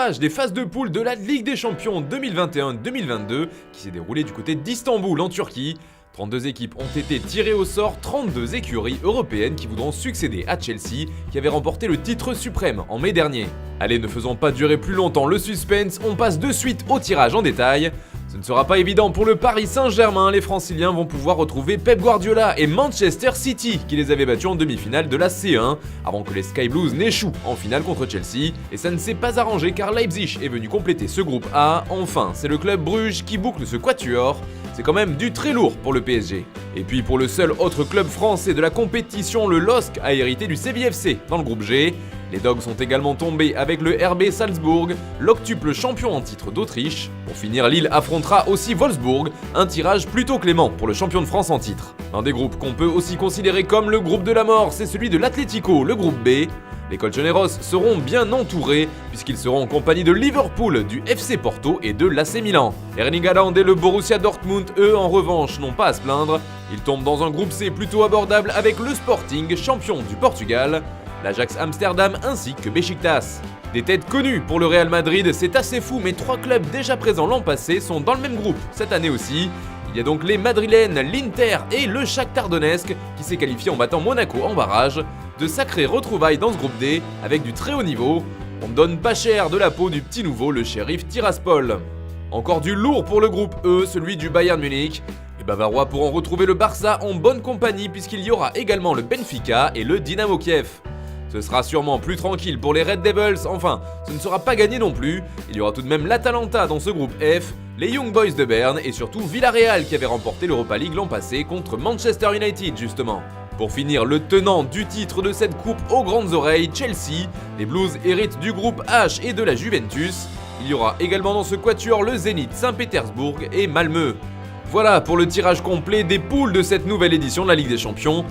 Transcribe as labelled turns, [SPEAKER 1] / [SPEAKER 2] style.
[SPEAKER 1] Des phases de poule de la Ligue des Champions 2021-2022 qui s'est déroulée du côté d'Istanbul en Turquie. 32 équipes ont été tirées au sort, 32 écuries européennes qui voudront succéder à Chelsea qui avait remporté le titre suprême en mai dernier. Allez, ne faisons pas durer plus longtemps le suspense, on passe de suite au tirage en détail. Ce ne sera pas évident pour le Paris Saint-Germain, les Franciliens vont pouvoir retrouver Pep Guardiola et Manchester City qui les avaient battus en demi-finale de la C1 avant que les Sky Blues n'échouent en finale contre Chelsea. Et ça ne s'est pas arrangé car Leipzig est venu compléter ce groupe A. Enfin, c'est le club Bruges qui boucle ce quatuor. C'est quand même du très lourd pour le PSG. Et puis pour le seul autre club français de la compétition, le LOSC a hérité du CVFC dans le groupe G. Les Dogs sont également tombés avec le RB Salzbourg, l'octuple champion en titre d'Autriche. Pour finir, Lille affrontera aussi Wolfsburg, un tirage plutôt clément pour le champion de France en titre. Un des groupes qu'on peut aussi considérer comme le groupe de la mort, c'est celui de l'Atlético, le groupe B. Les Colchoneros seront bien entourés puisqu'ils seront en compagnie de Liverpool, du FC Porto et de l'AC Milan. Erling Haaland et le Borussia Dortmund, eux, en revanche, n'ont pas à se plaindre. Ils tombent dans un groupe C plutôt abordable avec le Sporting, champion du Portugal, l'Ajax Amsterdam ainsi que Beşiktaş. Des têtes connues pour le Real Madrid, c'est assez fou, mais 3 clubs déjà présents l'an passé sont dans le même groupe cette année aussi. Il y a donc les Madrilènes, l'Inter et le Shakhtar Donetsk qui s'est qualifié en battant Monaco en barrage. De sacrées retrouvailles dans ce groupe D avec du très haut niveau. On ne donne pas cher de la peau du petit nouveau, le Sheriff Tiraspol. Encore du lourd pour le groupe E, celui du Bayern Munich. Les Bavarois pourront retrouver le Barça en bonne compagnie puisqu'il y aura également le Benfica et le Dynamo Kiev. Ce sera sûrement plus tranquille pour les Red Devils, enfin, ce ne sera pas gagné non plus. Il y aura tout de même l'Atalanta dans ce groupe F, les Young Boys de Berne et surtout Villarreal qui avait remporté l'Europa League l'an passé contre Manchester United justement. Pour finir, le tenant du titre de cette coupe aux grandes oreilles, Chelsea. Les Blues héritent du groupe H et de la Juventus. Il y aura également dans ce quatuor le Zénith Saint-Pétersbourg et Malmö. Voilà pour le tirage complet des poules de cette nouvelle édition de la Ligue des Champions.